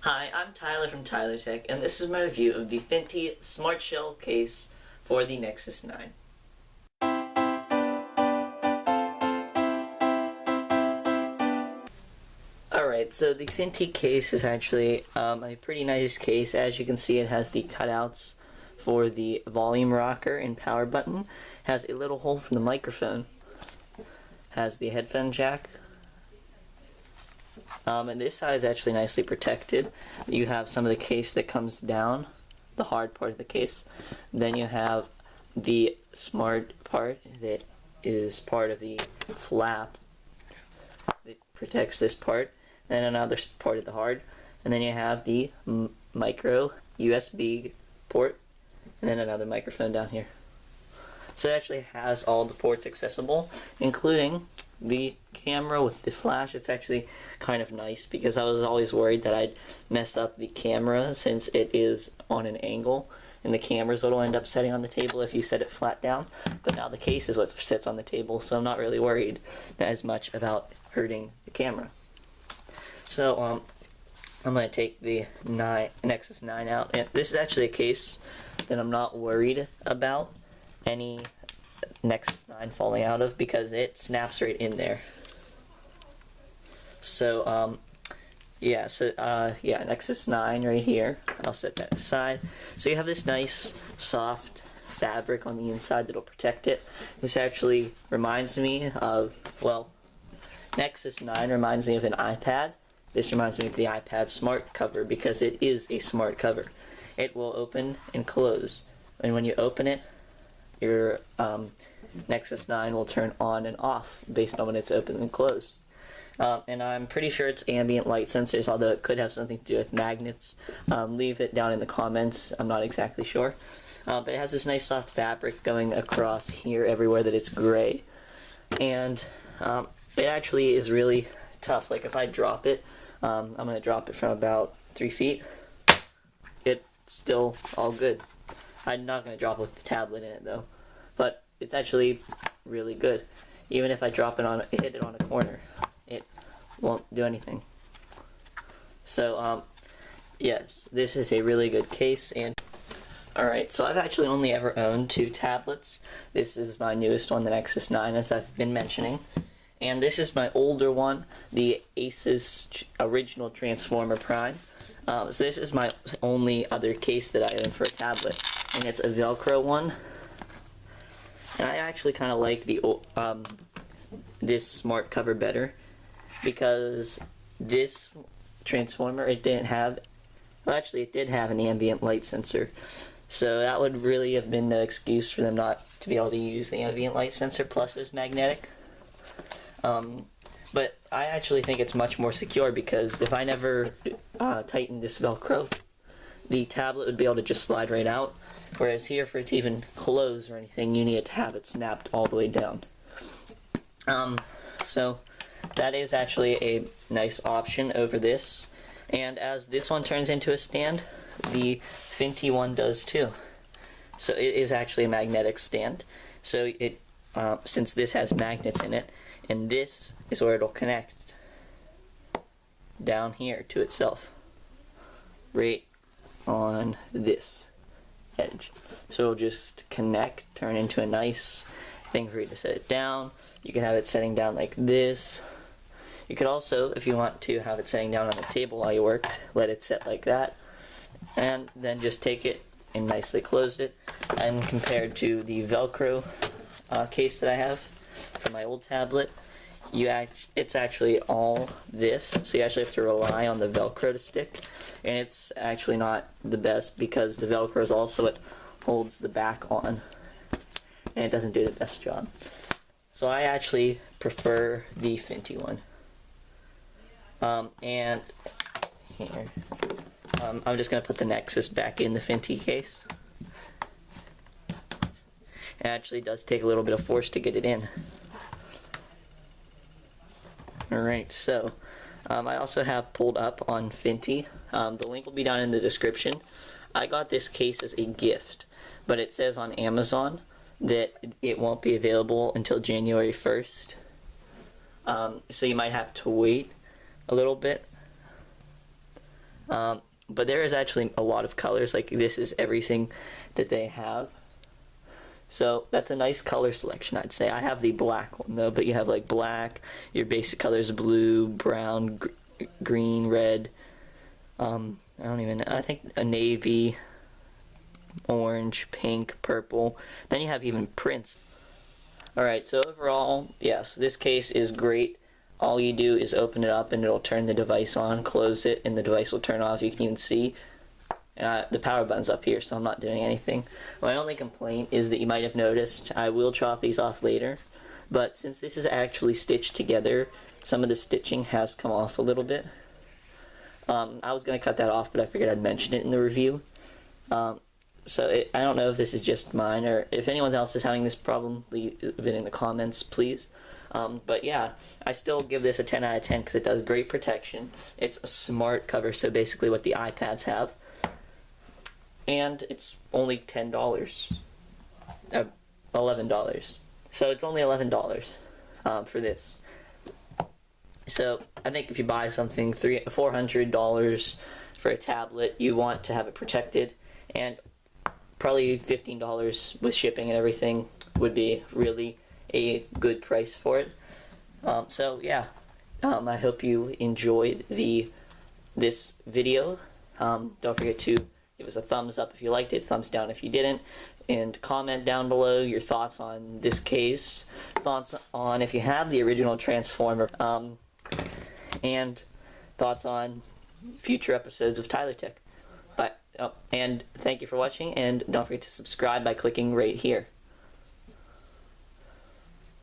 Hi, I'm Tyler from Tyler Tech, and this is my review of the Fintie Smart Shell case for the Nexus 9. Alright, so the Fintie case is actually a pretty nice case. As you can see, it has the cutouts for the volume rocker and power button, has a little hole for the microphone, has the headphone jack, and this side is actually nicely protected. You have some of the case that comes down, the hard part of the case. Then you have the smart part that is part of the flap that protects this part. Then another part of the hard. And then you have the micro USB port, and then another microphone down here. So it actually has all the ports accessible, including the camera with the flash. It's actually kind of nice because I was always worried that I'd mess up the camera since it is on an angle, and the camera's what will end up sitting on the table if you set it flat down. But now the case is what sits on the table, so I'm not really worried as much about hurting the camera. So I'm going to take the Nexus 9 out, and this is actually a case that I'm not worried about any Nexus 9 falling out of because it snaps right in there. So yeah, Nexus 9 right here. I'll set that aside. So you have this nice soft fabric on the inside that'll protect it. This actually reminds me of, well, Nexus 9 reminds me of an iPad. This reminds me of the iPad smart cover because it is a smart cover. It will open and close, and when you open it, your Nexus 9 will turn on and off based on when it's open and closed. And I'm pretty sure it's ambient light sensors, although it could have something to do with magnets. Leave it down in the comments. I'm not exactly sure. But it has this nice soft fabric going across here everywhere that it's gray. And it actually is really tough. Like if I drop it, I'm going to drop it from about 3 feet. It's still all good. I'm not going to drop it with the tablet in it though. But it's actually really good. Even if I drop it hit it on a corner, it won't do anything. So yes, this is a really good case. And alright, so I've actually only ever owned 2 tablets. This is my newest one, the Nexus 9, as I've been mentioning. And this is my older one, the Asus original Transformer Prime. So this is my only other case that I own for a tablet, and it's a Velcro one. And I actually kind of like the this smart cover better because this Transformer, it didn't have, well actually it did have an ambient light sensor, so that would really have been no excuse for them not to be able to use the ambient light sensor, plus it's magnetic. But I actually think it's much more secure because if I never tighten this Velcro, the tablet would be able to just slide right out. Whereas here, for it to even close or anything, you need to have it snapped all the way down. So that is actually a nice option over this. And as this one turns into a stand, the Fintie one does too. So it is actually a magnetic stand. So it, since this has magnets in it, and this is where it'll connect down here to itself, right on this edge. So it'll just connect, turn into a nice thing for you to set it down. You can have it setting down like this. You could also, if you want to, have it setting down on a table while you work, let it set like that, and then just take it and nicely close it. And compared to the Velcro case that I have for my old tablet, it's actually all this, so you actually have to rely on the Velcro to stick, and it's actually not the best because the Velcro is also what holds the back on, and it doesn't do the best job. So I actually prefer the Fintie one. And here, I'm just going to put the Nexus back in the Fintie case. It actually does take a little bit of force to get it in. Alright, so I also have pulled up on Fintie. The link will be down in the description. I got this case as a gift, but it says on Amazon that it won't be available until January 1st. So you might have to wait a little bit. But there is actually a lot of colors. Like, this is everything that they have. So that's a nice color selection, I'd say. I have the black one though, but you have like black, your basic colors, blue, brown, green, red, I don't even know, I think a navy, orange, pink, purple. Then you have even prints. Alright, so overall, yes, this case is great. All you do is open it up and it'll turn the device on, close it, and the device will turn off. You can even see the power button's up here, so I'm not doing anything. My only complaint is that you might have noticed, I will chop these off later, but since this is actually stitched together, some of the stitching has come off a little bit. I was going to cut that off, but I figured I'd mention it in the review. I don't know if this is just mine, or if anyone else is having this problem, leave it in the comments, please. But yeah, I still give this a 10 out of 10 because it does great protection. It's a smart cover, so basically what the iPads have. And it's only $10, $11. So it's only $11 for this. So I think if you buy something $400 for a tablet, you want to have it protected, and probably $15 with shipping and everything would be really a good price for it. So yeah, I hope you enjoyed this video. Don't forget to give us a thumbs up if you liked it, thumbs down if you didn't, and comment down below your thoughts on this case, thoughts on if you have the original Transformer, and thoughts on future episodes of Tyler Tech. And thank you for watching, and don't forget to subscribe by clicking right here.